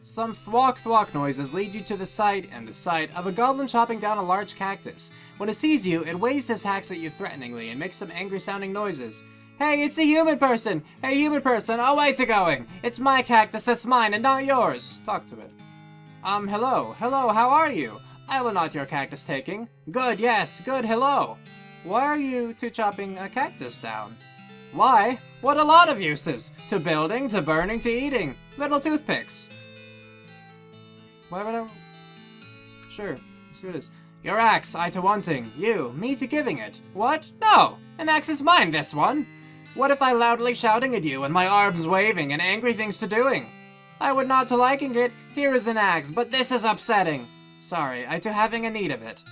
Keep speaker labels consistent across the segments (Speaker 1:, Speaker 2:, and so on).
Speaker 1: Some thwack-thwack noises lead you to the sight of a goblin chopping down a large cactus. When it sees you, it waves his axe at you threateningly and makes some angry-sounding noises. Hey, it's a human person! Hey, human person, oh, wait a going! It's my cactus, that's mine, and not yours! Talk to it. Hello, how are you? I will not your cactus taking. Good, yes, good, hello. Why are you two chopping a cactus down? Why? What a lot of uses! To building, to burning, to eating. Little toothpicks. Why would I... Sure, let's see what it is. Your axe, I to wanting. You, me to giving it. What? No! An axe is mine, this one! What if I loudly shouting at you and my arms waving and angry things to doing? I would not to liking it. Here is an axe, but this is upsetting. Sorry, I to having a need of it.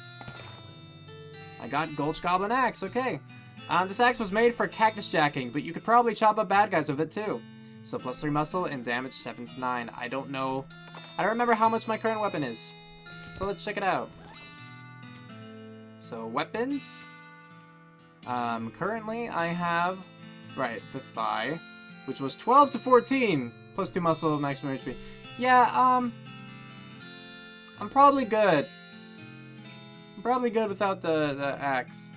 Speaker 1: I got Gulch Goblin axe, okay. This axe was made for cactus jacking, but you could probably chop up bad guys with it too. So +3 muscle and damage 7 to 9. I don't know. I don't remember how much my current weapon is. So let's check it out. So weapons. Currently I have, right, the thigh, which was 12 to 14, +2 muscle, maximum HP. Yeah, I'm probably good. I'm probably good without the axe.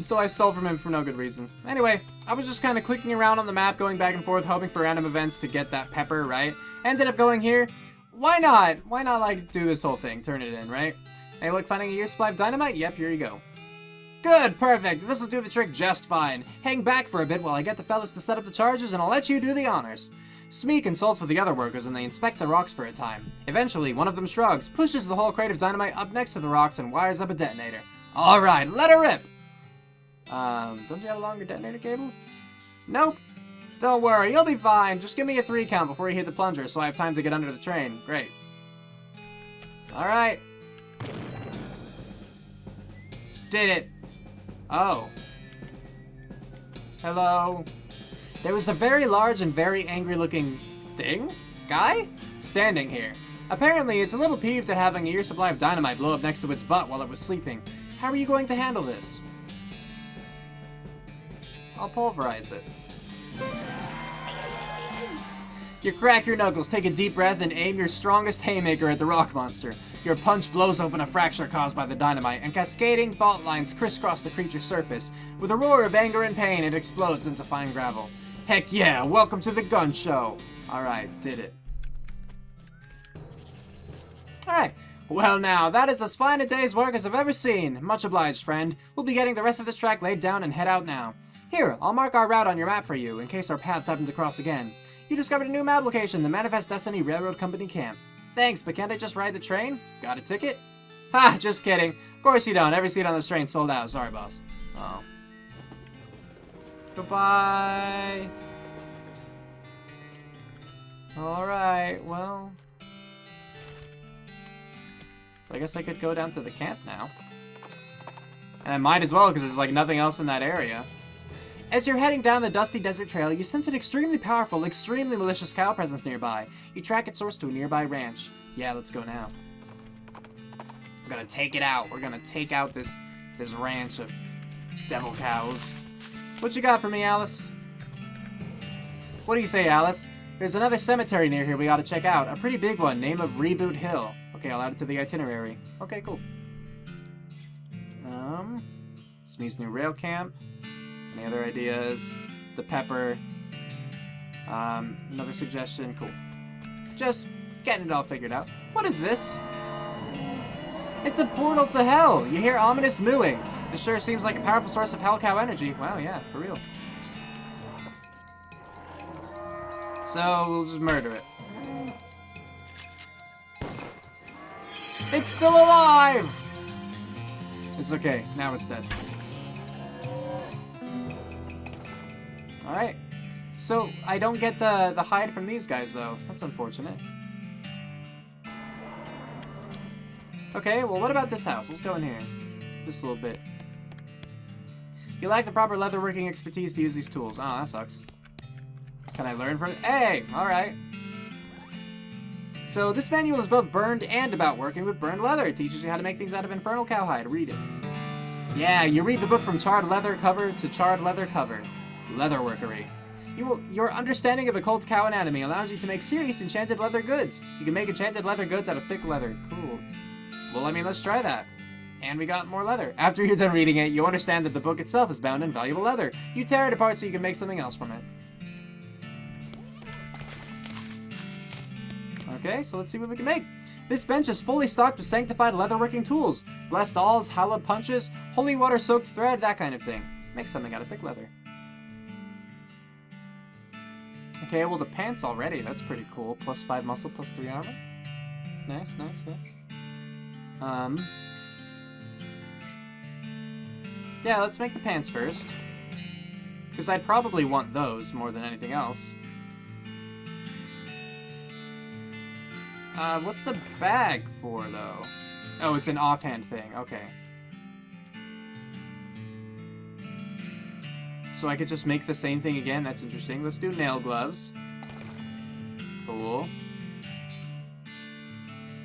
Speaker 1: So I stole from him for no good reason. Anyway, I was just kind of clicking around on the map, going back and forth, hoping for random events to get that pepper, right? Ended up going here. Why not? Why not, like, do this whole thing? Turn it in, right? Hey, look, finding a year's supply of dynamite? Yep, here you go. Good, perfect. This'll do the trick just fine. Hang back for a bit while I get the fellas to set up the charges, and I'll let you do the honors. Smee consults with the other workers, and they inspect the rocks for a time. Eventually, one of them shrugs, pushes the whole crate of dynamite up next to the rocks, and wires up a detonator. Alright, let her rip! Don't you have a longer detonator cable? Nope. Don't worry, you'll be fine. Just give me a 3 count before you hit the plunger so I have time to get under the train. Great. Alright. Did it. Oh. Hello. There was a very large and very angry looking guy standing here. Apparently, it's a little peeved at having a year's supply of dynamite blow up next to its butt while it was sleeping. How are you going to handle this? I'll pulverize it. You crack your knuckles, take a deep breath, and aim your strongest haymaker at the rock monster. Your punch blows open a fracture caused by the dynamite, and cascading fault lines crisscross the creature's surface. With a roar of anger and pain, it explodes into fine gravel. Heck yeah, welcome to the gun show. Alright, did it. Alright, well now, that is as fine a day's work as I've ever seen. Much obliged, friend. We'll be getting the rest of this track laid down and head out now. Here, I'll mark our route on your map for you, in case our paths happen to cross again. You discovered a new map location, the Manifest Destiny Railroad Company Camp. Thanks, but can't I just ride the train? Got a ticket? Ha, just kidding. Of course you don't. Every seat on this train sold out. Sorry, boss. Oh. Goodbye. Alright, well. So I guess I could go down to the camp now. And I might as well, because there's like nothing else in that area. As you're heading down the dusty desert trail, you sense an extremely powerful, extremely malicious cow presence nearby. You track its source to a nearby ranch. Yeah, let's go now. We're gonna take it out. We're gonna take out this ranch of devil cows. What you got for me, Alice? What do you say, Alice? There's another cemetery near here we gotta check out. A pretty big one, name of Reboot Hill. Okay, I'll add it to the itinerary. Okay, cool. Smee's new rail camp. Any other ideas? The pepper. Another suggestion. Cool. Just getting it all figured out. What is this? It's a portal to hell. You hear ominous mooing. This sure seems like a powerful source of hell cow energy. Wow, yeah, for real. So we'll just murder it. It's still alive! It's okay. Now it's dead. Alright. So, I don't get the hide from these guys, though. That's unfortunate. Okay, well, what about this house? Let's go in here. Just a little bit. You lack the proper leatherworking expertise to use these tools. Oh, that sucks. Can I learn from it? Hey! Alright. So, this manual is both burned and about working with burned leather. It teaches you how to make things out of infernal cowhide. Read it. Yeah, you read the book from charred leather cover to charred leather cover. Leatherworkery. Your understanding of occult cow anatomy allows you to make serious enchanted leather goods. You can make enchanted leather goods out of thick leather. Cool. Well, I mean, let's try that. And we got more leather. After you're done reading it, you understand that the book itself is bound in valuable leather. You tear it apart so you can make something else from it. Okay, so let's see what we can make. This bench is fully stocked with sanctified leatherworking tools. Blessed awls, hallowed punches, holy water soaked thread, that kind of thing. Make something out of thick leather. Okay, well the pants already, that's pretty cool. Plus 5 muscle, plus 3 armor. Nice, nice, nice. Yeah, let's make the pants first. Because I'd probably want those more than anything else. What's the bag for, though? Oh, it's an offhand thing. Okay. So I could just make the same thing again? That's interesting. Let's do nail gloves. Cool.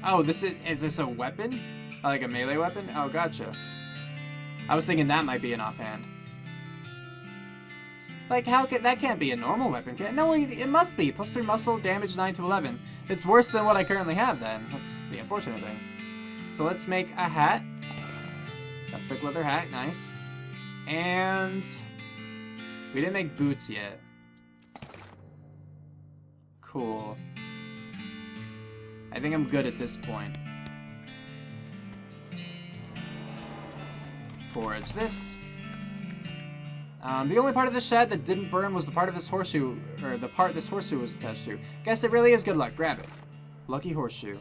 Speaker 1: Oh, is this a weapon? Like a melee weapon? Oh, gotcha. I was thinking that might be an offhand. Like, that can't be a normal weapon, can it? No, it must be. Plus 3 muscle, damage 9 to 11. It's worse than what I currently have, then. That's the unfortunate thing. So let's make a hat. Got a thick leather hat, nice. And we didn't make boots yet. Cool. I think I'm good at this point. Forage this. The only part of the shed that didn't burn was the part of this horseshoe, or the part this horseshoe was attached to. Guess it really is good luck. Grab it. Lucky horseshoe.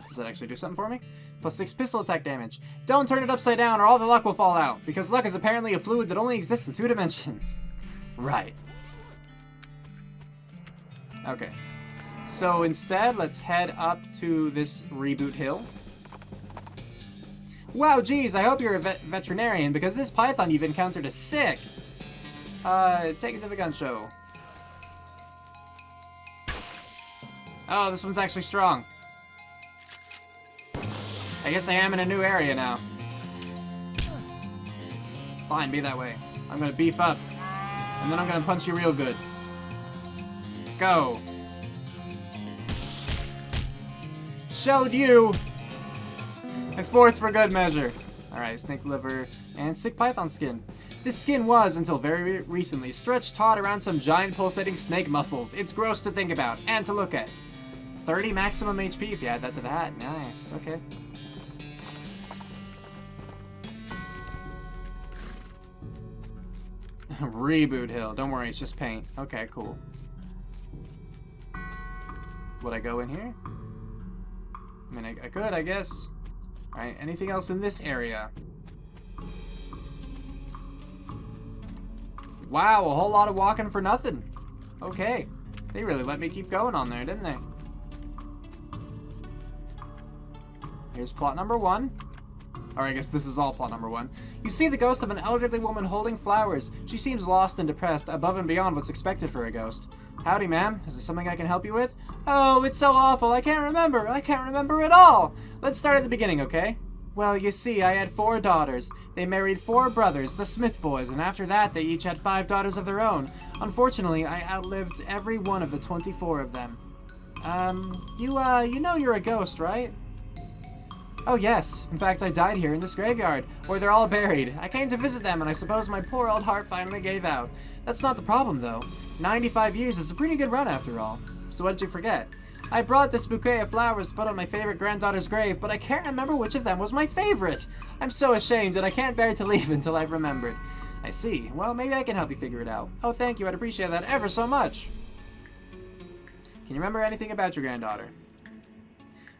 Speaker 1: Does that actually do something for me? Plus 6 pistol attack damage. Don't turn it upside down or all the luck will fall out, because luck is apparently a fluid that only exists in 2 dimensions. Right. Okay. So instead, let's head up to this reboot hill. Wow, geez, I hope you're a veterinarian, because this python you've encountered is sick. Take it to the gun show. Oh, this one's actually strong. I guess I am in a new area now. Fine, be that way. I'm gonna beef up. And then I'm gonna punch you real good. Go. Showed you! And 4th for good measure. Alright, snake liver and sick python skin. This skin was, until very recently, stretched taut around some giant pulsating snake muscles. It's gross to think about and to look at. 30 maximum HP if you add that to the hat. Nice, okay. Reboot hill. Don't worry, it's just paint. Okay, cool. Would I go in here? I mean, I could, I guess. Alright, anything else in this area? Wow, a whole lot of walking for nothing. Okay. They really let me keep going on there, didn't they? Here's plot number 1. Or I guess this is all plot number 1. You see the ghost of an elderly woman holding flowers. She seems lost and depressed, above and beyond what's expected for a ghost. Howdy, ma'am. Is there something I can help you with? Oh, it's so awful. I can't remember. I can't remember at all. Let's start at the beginning, okay? Well, you see, I had 4 daughters. They married 4 brothers, the Smith boys, and after that, they each had 5 daughters of their own. Unfortunately, I outlived every one of the 24 of them. You know you're a ghost, right? Oh, yes. In fact, I died here in this graveyard, where they're all buried. I came to visit them, and I suppose my poor old heart finally gave out. That's not the problem, though. 95 years is a pretty good run, after all. So what did you forget? I brought this bouquet of flowers to put on my favorite granddaughter's grave, but I can't remember which of them was my favorite. I'm so ashamed, and I can't bear to leave until I've remembered. I see. Well, maybe I can help you figure it out. Oh, thank you. I'd appreciate that ever so much. Can you remember anything about your granddaughter?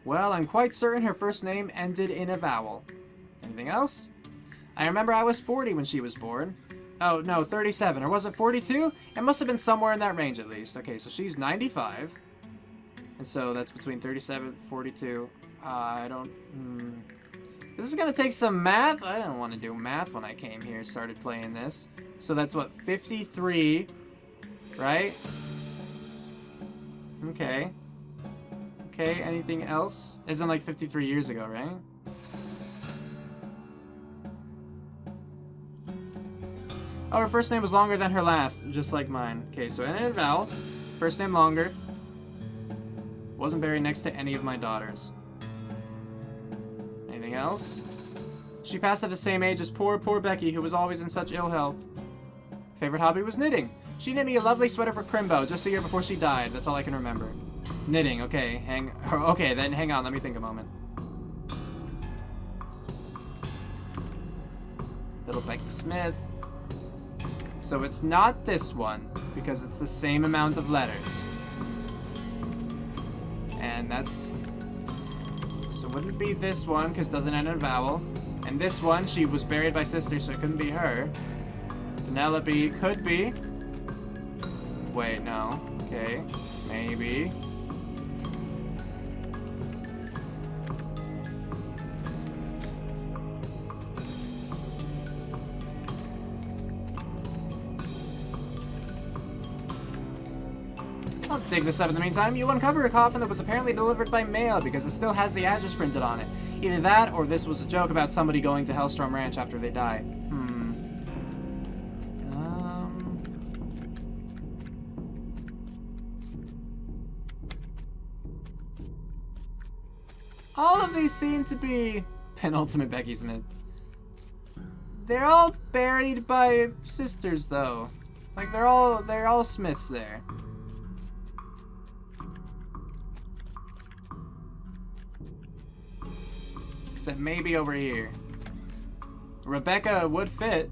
Speaker 1: Well, I'm quite certain her first name ended in a vowel. Anything else? I remember I was 40 when she was born. Oh, no, 37. Or was it 42? It must have been somewhere in that range, at least. Okay, so she's 95. And so that's between 37 and 42. This is gonna take some math. I didn't want to do math when I came here, started playing this. So that's what, 53, right? Okay. Okay, anything else? Isn't like 53 years ago, right? Oh, her first name was longer than her last, just like mine. Okay, so in a vowel. First name longer. Wasn't buried next to any of my daughters. Anything else? She passed at the same age as poor Becky, who was always in such ill health. Favorite hobby was knitting. She knit me a lovely sweater for Crimbo just a year before she died. That's all I can remember. Knitting, okay. Okay, then hang on, let me think a moment. Little Becky Smith. So it's not this one, because it's the same amount of letters. And that's... So it wouldn't be this one, because it doesn't end in a vowel. And this one, she was buried by sisters, so it couldn't be her. Penelope could be. Wait, no. Okay, maybe. I'll dig this up in the meantime. You uncover a coffin that was apparently delivered by mail because it still has the address printed on it. Either that, or this was a joke about somebody going to Hellstrom Ranch after they die. All of these seem to be penultimate Becky Smith. They're all buried by sisters, though. Like they're all Smiths there. Except maybe over here. Rebecca would fit.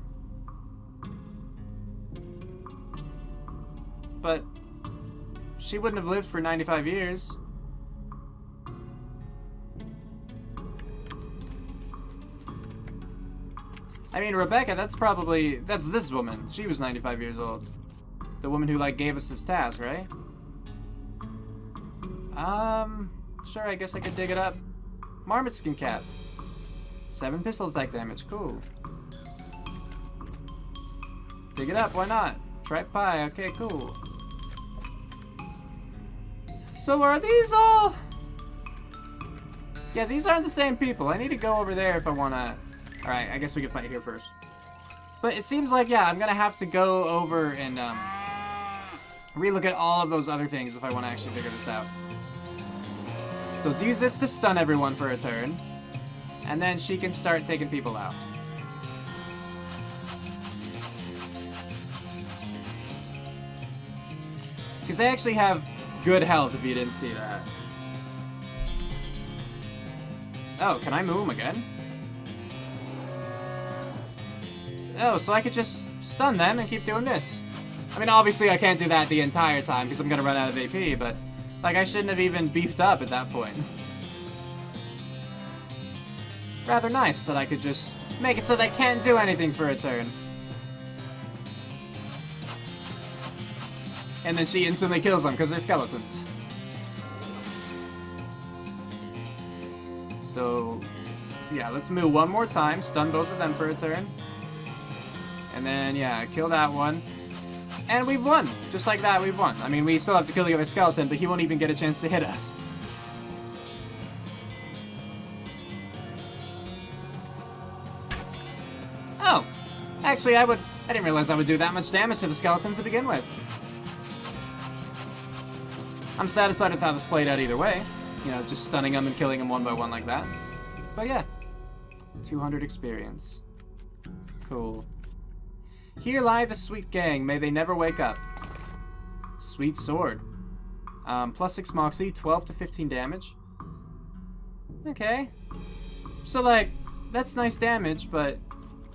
Speaker 1: But she wouldn't have lived for 95 years. I mean, Rebecca, that's this woman. She was 95 years old. The woman who, like, gave us this task, right? Sure, I guess I could dig it up. Marmot skin cap. 7 pistol attack damage, cool. Dig it up, why not? Tripe pie, okay, cool. So are these all... Yeah, these aren't the same people. I need to go over there if I wanna... Alright, I guess we can fight here first. But it seems like, yeah, I'm gonna have to go over and, relook at all of those other things if I want to actually figure this out. So let's use this to stun everyone for a turn. And then she can start taking people out. Because they actually have good health if you didn't see that. Oh, can I move them again? Oh, so I could just stun them and keep doing this. I mean, obviously I can't do that the entire time because I'm going to run out of AP, but like I shouldn't have even beefed up at that point. Rather nice that I could just make it so they can't do anything for a turn. And then she instantly kills them because they're skeletons. So, yeah, let's move one more time, stun both of them for a turn. And then, yeah, kill that one. And we've won! Just like that, we've won. I mean, we still have to kill the other skeleton, but he won't even get a chance to hit us. Oh! Actually, I didn't realize I would do that much damage to the skeletons to begin with. I'm satisfied with how this played out either way. You know, just stunning them and killing them one by one like that. But yeah. 200 experience. Cool. Here lie the sweet gang, may they never wake up. Sweet sword. Plus 6 moxie, 12 to 15 damage. Okay. So, like, that's nice damage, but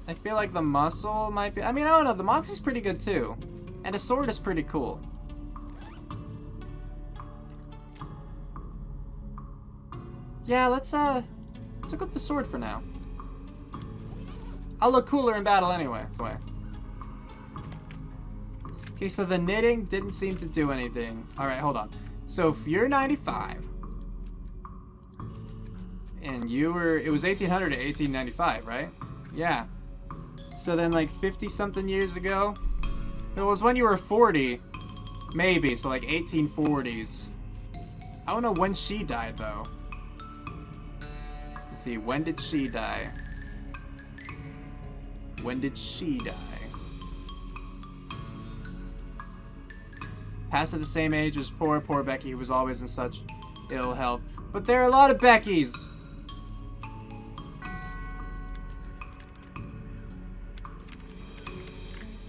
Speaker 1: I feel like the muscle might be... I mean, I don't know, the moxie's pretty good too. And a sword is pretty cool. Yeah, let's equip the sword for now. I'll look cooler in battle anyway. Okay, so the knitting didn't seem to do anything. Alright, hold on. So if you're 95, and you were, it was 1800 to 1895, right? Yeah. So then like 50-something years ago, it was when you were 40, maybe, so like 1840s. I don't know when she died, though. Let's see, when did she die? When did she die? Past at the same age as poor Becky, who was always in such ill health. But there are a lot of Beckys.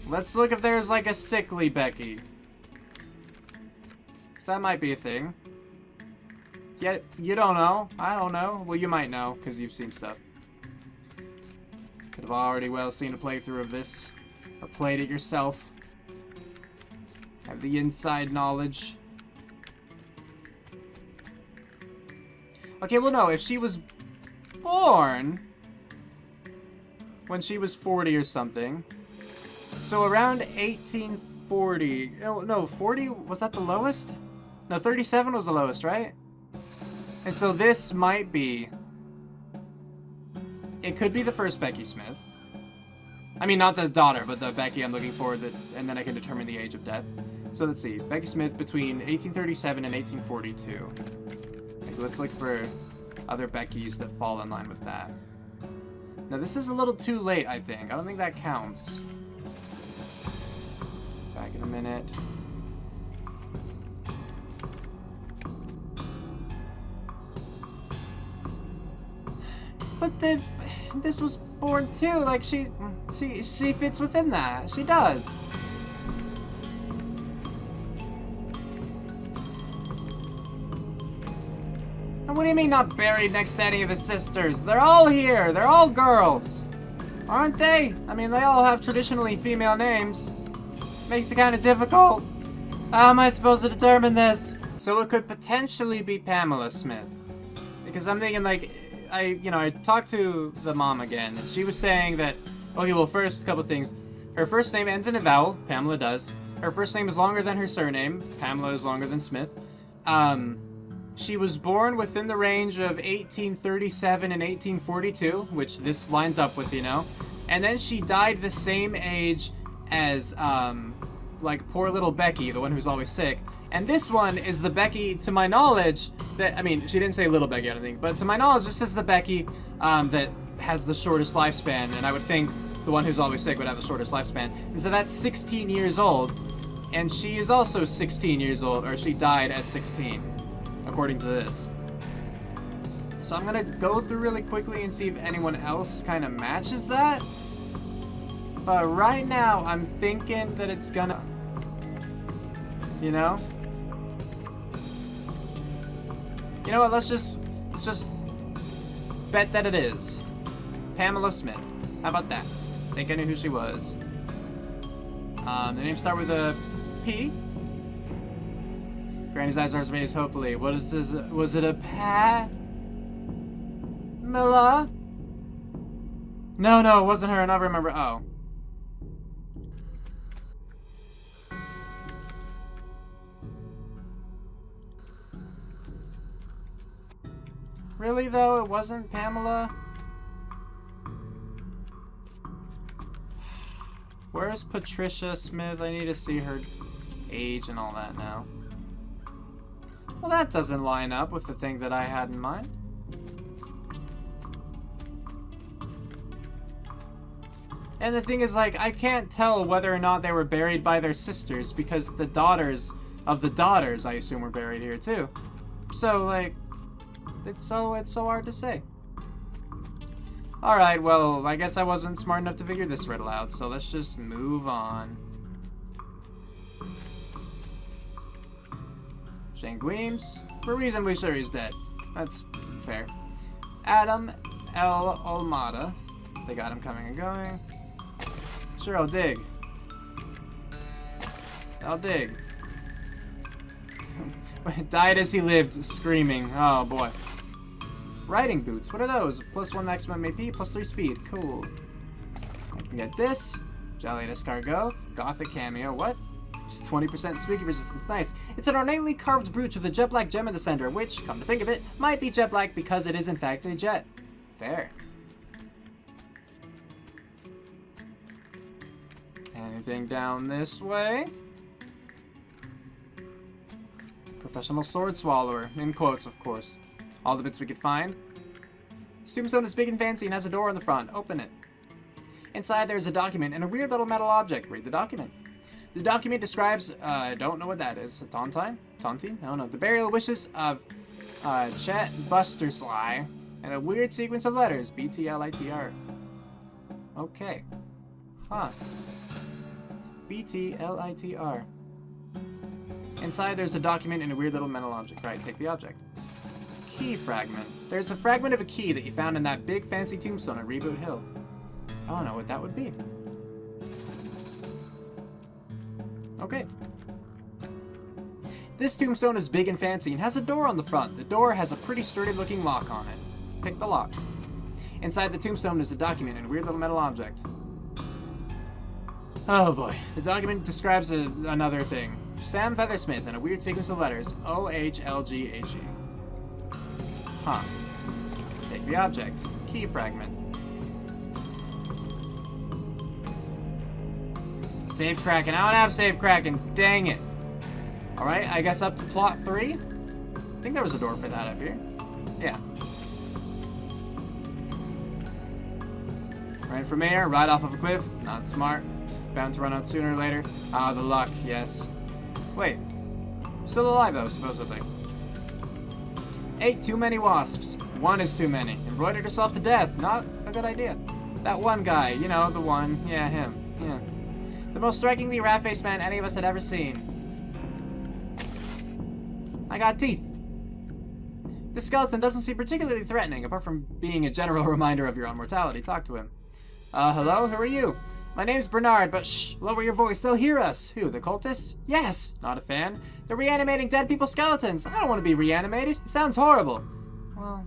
Speaker 1: Let's look if there's like a sickly Becky. So that might be a thing. Yeah, you don't know. I don't know. Well, you might know, because you've seen stuff. Could have already well seen a playthrough of this. Or played it yourself. Have the inside knowledge. Okay, well no, if she was born when she was 40 or something. So around 1840. Oh, no, 40, was that the lowest? No, 37 was the lowest, right? And so this might be... It could be the first Becky Smith. I mean, not the daughter, but the Becky I'm looking for, and then I can determine the age of death. So let's see. Becky Smith between 1837 and 1842. Okay, let's look for other Beckys that fall in line with that. Now, this is a little too late, I think. I don't think that counts. Back in a minute. But this was born too. Like she fits within that. She does. And what do you mean not buried next to any of his sisters? They're all here. They're all girls, aren't they? I mean, they all have traditionally female names. Makes it kind of difficult. How am I supposed to determine this? So it could potentially be Pamela Smith, because I'm thinking like. I talked to the mom again, and she was saying that, okay, well, first, a couple things. Her first name ends in a vowel, Pamela does. Her first name is longer than her surname, Pamela is longer than Smith. She was born within the range of 1837 and 1842, which this lines up with, you know. And then she died the same age as, like, poor little Becky, the one who's always sick. And this one is the Becky, to my knowledge, that, I mean, she didn't say little Becky, I don't think, but to my knowledge, this is the Becky that has the shortest lifespan, and I would think the one who's always sick would have the shortest lifespan. And so that's 16 years old, and she is also 16 years old, or she died at 16, according to this. So I'm gonna go through really quickly and see if anyone else kind of matches that. But right now, I'm thinking that it's gonna, you know? You know what, let's just bet that it is. Pamela Smith. How about that? I think I knew who she was. The names start with a P. Granny's eyes are as raised, hopefully. What is this? Was it a Pamela? No, it wasn't her, and I remember. Oh. Really, though? It wasn't Pamela? Where's Patricia Smith? I need to see her age and all that now. Well, that doesn't line up with the thing that I had in mind. And the thing is, like, I can't tell whether or not they were buried by their sisters, because the daughters of the daughters, I assume, were buried here, too. So, like... It's so hard to say. Alright, well, I guess I wasn't smart enough to figure this riddle out, so let's just move on. Shane Gweems, we're reasonably sure he's dead. That's fair. Adam L. Olmada. They got him coming and going. Sure, I'll dig. Died as he lived, screaming. Oh, boy. Riding boots. What are those? +1 maximum AP, +3 speed. Cool. I can get this. Jolly escargot. Gothic cameo. What? It's 20% squeaky resistance. Nice. It's an ornately carved brooch with a jet black gem in the center, which, come to think of it, might be jet black because it is in fact a jet. Fair. Anything down this way? Professional sword swallower. In quotes, of course. All the bits we could find. Tombstone is big and fancy and has a door on the front. Open it. Inside there's a document and a weird little metal object. Read the document. The document describes, I don't know what that is. A Tontine? Tontine? I don't know. The burial wishes of Chet Bustersly and a weird sequence of letters. BTLITR. Okay. Huh. BTLITR. Inside there's a document and a weird little metal object. Right, take the object. Key fragment. There's a fragment of a key that you found in that big fancy tombstone at Reboot Hill. I don't know what that would be. Okay. This tombstone is big and fancy and has a door on the front. The door has a pretty sturdy looking lock on it. Pick the lock. Inside the tombstone is a document and a weird little metal object. Oh boy. The document describes another thing. Sam Feathersmith and a weird sequence of letters. OHLGHE. Huh. Take the object. Key fragment. Save Kraken. I don't have Save Kraken. Dang it. Alright, I guess up to plot 3? I think there was a door for that up here. Yeah. Right from here, right off of a cliff. Not smart. Bound to run out sooner or later. Ah, the luck, yes. Wait. Still alive though, supposedly. 8 too many wasps. 1 is too many. Embroidered herself to death. Not a good idea. That one guy, you know, the one. Yeah, him. Yeah. The most strikingly rat-faced man any of us had ever seen. I got teeth. This skeleton doesn't seem particularly threatening, apart from being a general reminder of your own mortality. Talk to him. Hello? Who are you? My name's Bernard, but shh, lower your voice, they'll hear us. Who, the cultists? Yes! Not a fan. They're reanimating dead people's skeletons. I don't want to be reanimated. It sounds horrible. Well,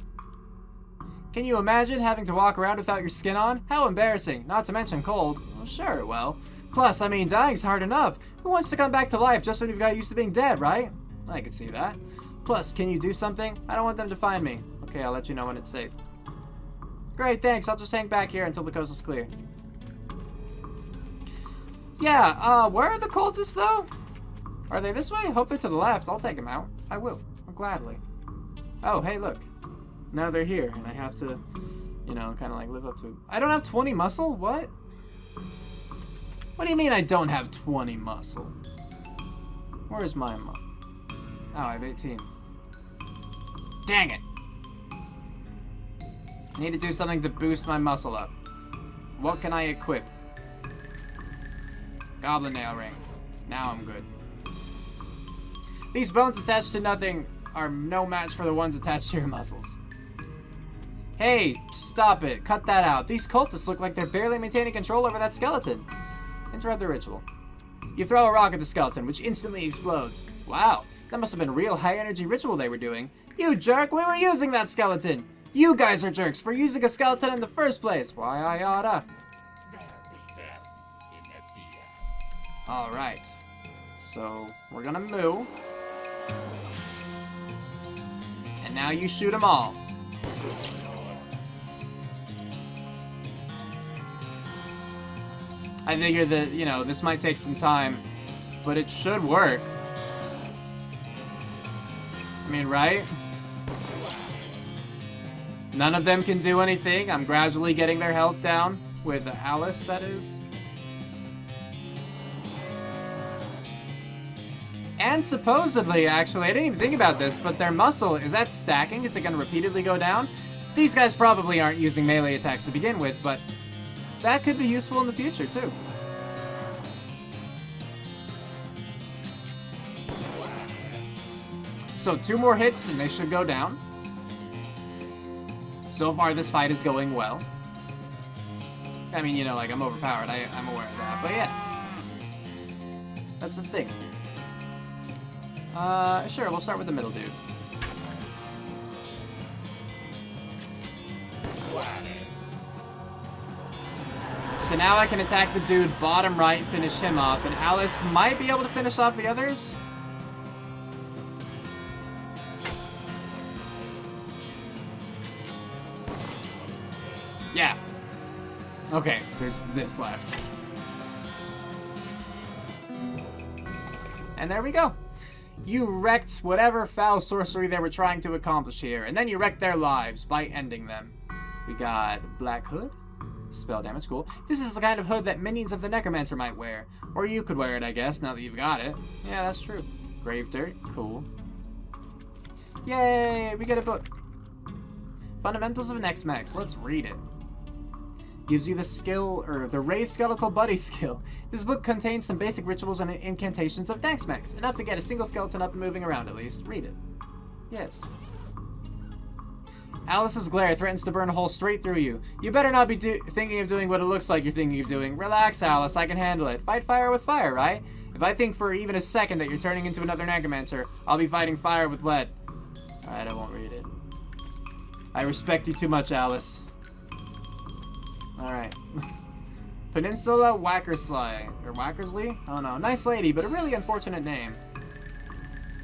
Speaker 1: can you imagine having to walk around without your skin on? How embarrassing, not to mention cold. Well, sure, well. Plus, I mean, dying's hard enough. Who wants to come back to life just when you've got used to being dead, right? I could see that. Plus, can you do something? I don't want them to find me. Okay, I'll let you know when it's safe. Great, thanks. I'll just hang back here until the coast is clear. Yeah, where are the cultists, though? Are they this way? Hope they're to the left. I'll take them out. I will. Gladly. Oh, hey, look. Now they're here, and I have to, you know, kind of like live up to it. I don't have 20 muscle? What? What do you mean I don't have 20 muscle? Where's my muscle? Oh, I have 18. Dang it. I need to do something to boost my muscle up. What can I equip? Goblin nail ring. Now I'm good. These bones attached to nothing are no match for the ones attached to your muscles. Hey, stop it. Cut that out. These cultists look like they're barely maintaining control over that skeleton. Interrupt the ritual. You throw a rock at the skeleton, which instantly explodes. Wow, that must have been a real high-energy ritual they were doing. You jerk, we were using that skeleton. You guys are jerks for using a skeleton in the first place. Why I oughta. Alright. So, we're gonna move. And now you shoot them all. I figure that, you know, this might take some time, but it should work. I mean, right? None of them can do anything. I'm gradually getting their health down. With Alice, that is. And supposedly, actually, I didn't even think about this, but their muscle, is that stacking? Is it going to repeatedly go down? These guys probably aren't using melee attacks to begin with, but that could be useful in the future, too. So 2 more hits and they should go down. So far, this fight is going well. I mean, you know, like, I'm overpowered. I'm aware of that, but yeah. That's the thing. Sure, we'll start with the middle dude. So now I can attack the dude bottom right, finish him off, and Alice might be able to finish off the others. Yeah. Okay, there's this left. And there we go. You wrecked whatever foul sorcery they were trying to accomplish here, and then you wrecked their lives by ending them. We got Black Hood, Spell damage, cool. This is the kind of hood that minions of the Necromancer might wear. Or you could wear it, I guess, now that you've got it. Yeah, that's true. Grave dirt, cool. Yay, we get a book. Fundamentals of Nex-Mex, let's read it. Gives you the skill, or the Raised Skeletal Buddy skill. This book contains some basic rituals and incantations of Nex-Mex, enough to get a single skeleton up and moving around at least. Read it. Yes. Alice's glare threatens to burn a hole straight through you. You better not be thinking of doing what it looks like you're thinking of doing. Relax, Alice, I can handle it. Fight fire with fire, right? If I think for even a second that you're turning into another Necromancer, I'll be fighting fire with lead. Alright, I won't read it. I respect you too much, Alice. Alright. Peninsula Wackersley. Or Wackersley? I don't know. Nice lady, but a really unfortunate name.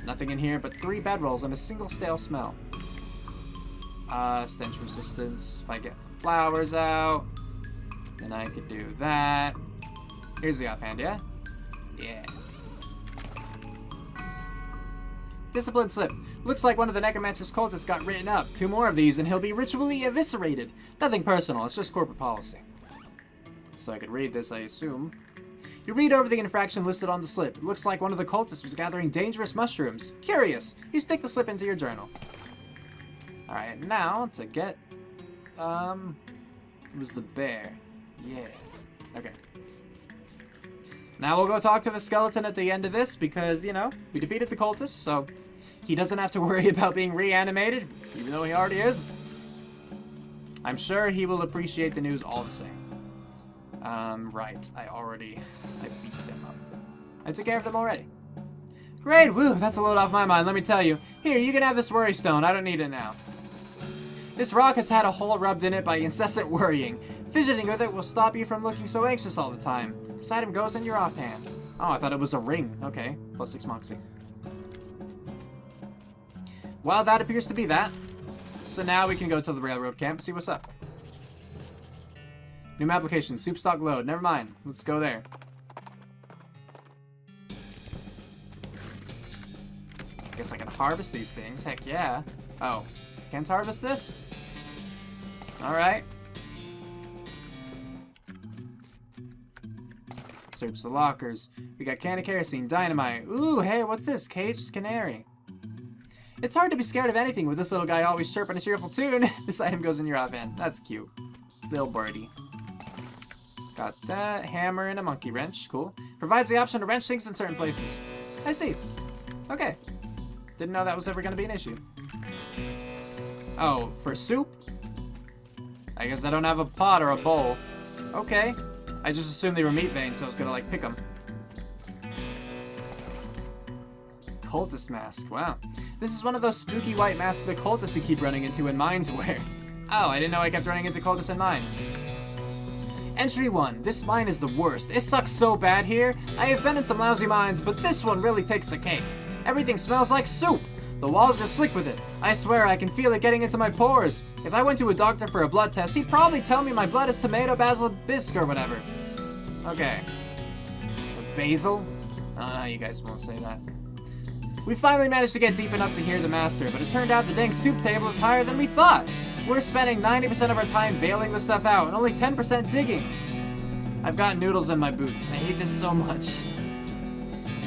Speaker 1: Nothing in here but 3 bedrolls and a single stale smell. Stench resistance. If I get the flowers out, then I could do that. Here's the offhand, yeah? Yeah. Discipline slip. Looks like one of the Necromancer's cultists got written up. 2 more of these and he'll be ritually eviscerated. Nothing personal, it's just corporate policy. So I could read this, I assume. You read over the infraction listed on the slip. It looks like one of the cultists was gathering dangerous mushrooms. Curious. You stick the slip into your journal. Alright, now to get... it was the bear. Yeah. Okay. Now we'll go talk to the skeleton at the end of this because, you know, we defeated the cultist, so he doesn't have to worry about being reanimated, even though he already is. I'm sure he will appreciate the news all the same. Right. I beat them up. I took care of them already. Great, woo, that's a load off my mind, let me tell you. Here, you can have this worry stone, I don't need it now. This rock has had a hole rubbed in it by incessant worrying. Fidgeting with it will stop you from looking so anxious all the time. This item goes in your offhand. Oh, I thought it was a ring. Okay, +6 moxie. Well, that appears to be that. So now we can go to the railroad camp and see what's up. New application, soup stock load. Never mind. Let's go there. Guess I can harvest these things. Heck yeah. Oh, can't harvest this? Alright. Search the lockers. We got can of kerosene, dynamite. Ooh, hey, what's this? Caged canary. It's hard to be scared of anything with this little guy always chirping a cheerful tune. This item goes in your offhand. That's cute. Little birdie. Got that. Hammer and a monkey wrench. Cool. Provides the option to wrench things in certain places. I see. Okay. Didn't know that was ever going to be an issue. Oh, for soup? I guess I don't have a pot or a bowl. Okay. I just assumed they were meat veins, so I was going to, like, pick them. Cultist mask. Wow. This is one of those spooky white masks the cultists you keep running into in mines wear. Oh, I didn't know I kept running into cultists in mines. Entry 1. This mine is the worst. It sucks so bad here. I have been in some lousy mines, but this one really takes the cake. Everything smells like soup. The walls are slick with it. I swear I can feel it getting into my pores. If I went to a doctor for a blood test, he'd probably tell me my blood is tomato, basil, bisque, or whatever. Okay. Or basil? You guys won't say that. We finally managed to get deep enough to hear the master, but it turned out the dang soup table is higher than we thought. We're spending 90% of our time bailing the stuff out and only 10% digging. I've got noodles in my boots. I hate this so much.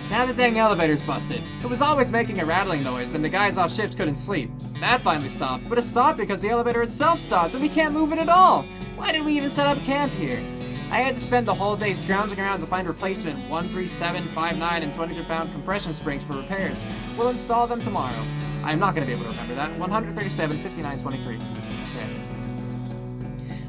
Speaker 1: Now the dang elevator's busted. It was always making a rattling noise and the guys off shift couldn't sleep. That finally stopped, but it stopped because the elevator itself stopped and we can't move it at all. Why did we even set up camp here? I had to spend the whole day scrounging around to find replacement 137, 59, and 23-pound compression springs for repairs. We'll install them tomorrow. I'm not going to be able to remember that. 137, 59, 23. Okay.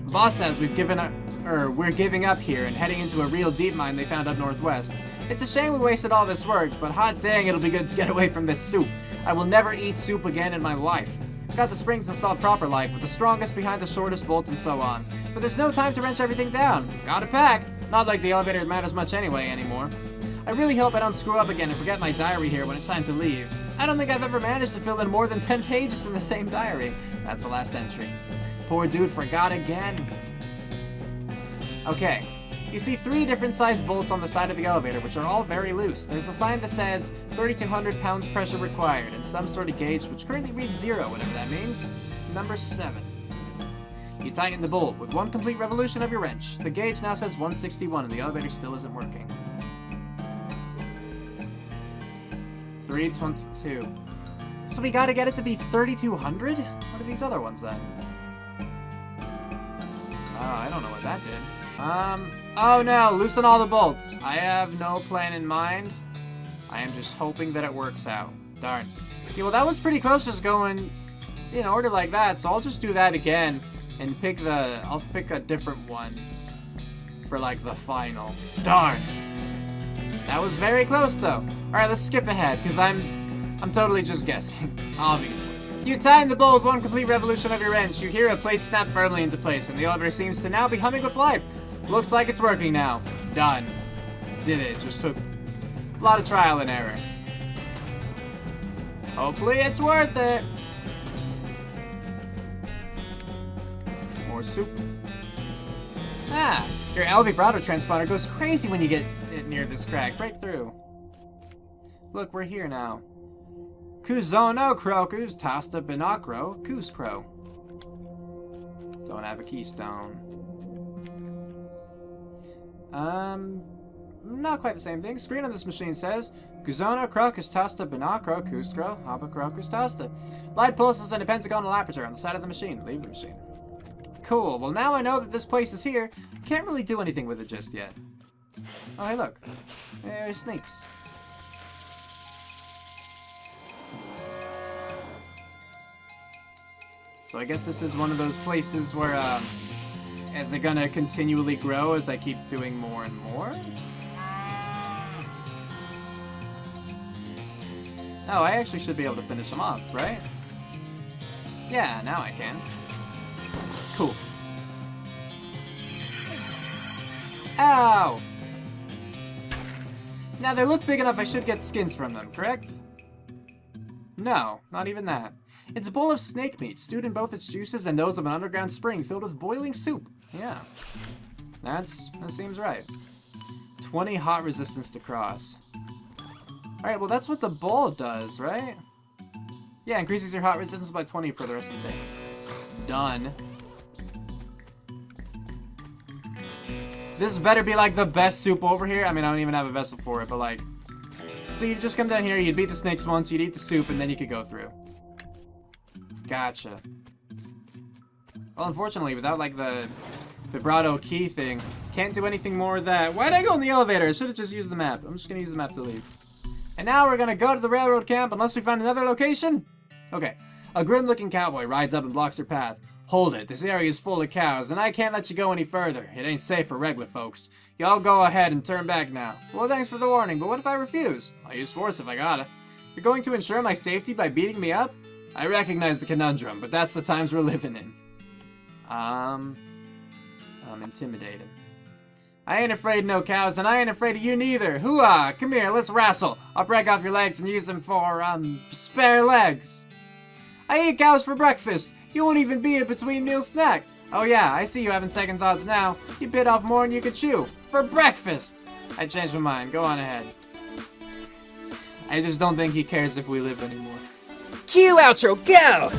Speaker 1: Boss says we're giving up here and heading into a real deep mine they found up northwest. It's a shame we wasted all this work, but hot dang, it'll be good to get away from this soup. I will never eat soup again in my life. Got the springs installed proper like, with the strongest behind the shortest bolts and so on. But there's no time to wrench everything down. Gotta pack. Not like the elevator matters much anyway anymore. I really hope I don't screw up again and forget my diary here when it's time to leave. I don't think I've ever managed to fill in more than 10 pages in the same diary. That's the last entry. Poor dude forgot again. Okay. You see 3 different sized bolts on the side of the elevator, which are all very loose. There's a sign that says 3,200 pounds pressure required, and some sort of gauge which currently reads 0, whatever that means. Number 7. You tighten the bolt with one complete revolution of your wrench. The gauge now says 161 and the elevator still isn't working. 322. So we gotta get it to be 3200? What are these other ones then? I don't know what that did. Oh no, loosen all the bolts. I have no plan in mind. I am just hoping that it works out. Darn. Yeah, well that was pretty close just going in order like that, so I'll just do that again and I'll pick a different one for like the final. Darn. That was very close though. Alright, let's skip ahead, because I'm totally just guessing, obviously. You tighten the bolt with one complete revolution of your wrench. You hear a plate snap firmly into place, and the elevator seems to now be humming with life. Looks like it's working now. Done. Did it. Just took a lot of trial and error. Hopefully it's worth it. More soup. Your El Vibrato transponder goes crazy when you get it near this crack. Break through. Look, we're here now. Kuzono Crocus Tasta Binacro Cuscro. Don't have a keystone. Not quite the same thing. Screen on this machine says Kuzono Crocus Tasta Binacro Cuscro Habacrocus Tasta. Light pulses in a pentagonal aperture on the side of the machine. Leave the machine. Cool. Well, now I know that this place is here. Can't really do anything with it just yet. Oh, hey, look. There's snakes. So I guess this is one of those places where, is it gonna continually grow as I keep doing more and more? Oh, I actually should be able to finish them off, right? Yeah, now I can. Cool. Ow! Now, they look big enough I should get skins from them, correct? No, not even that. It's a bowl of snake meat, stewed in both its juices and those of an underground spring filled with boiling soup. Yeah. That seems right. 20 hot resistance to cross. Alright, well that's what the bowl does, right? Yeah, increases your hot resistance by 20 for the rest of the day. Done. This better be like the best soup over here. I mean, I don't even have a vessel for it, but like... So you just come down here, you'd beat the snakes once, you'd eat the soup, and then you could go through. Gotcha. Well, unfortunately, without like the vibrato key thing, can't do anything more of that. Why'd I go in the elevator? I should have just used the map. I'm just gonna use the map to leave. And now we're gonna go to the railroad camp unless we find another location? Okay. A grim-looking cowboy rides up and blocks your path. Hold it, this area is full of cows, and I can't let you go any further. It ain't safe for regular folks. Y'all go ahead and turn back now. Well, thanks for the warning, but what if I refuse? I'll use force if I gotta. You're going to ensure my safety by beating me up? I recognize the conundrum, but that's the times we're living in. I'm intimidated. I ain't afraid of no cows, and I ain't afraid of you neither. Hoo-ah! Come here, let's wrestle. I'll break off your legs and use them for, spare legs. I eat cows for breakfast. You won't even be a between meal snack. Oh yeah, I see you having second thoughts now. You bit off more than you could chew. For breakfast! I changed my mind. Go on ahead. I just don't think he cares if we live anymore.
Speaker 2: Cue outro, go!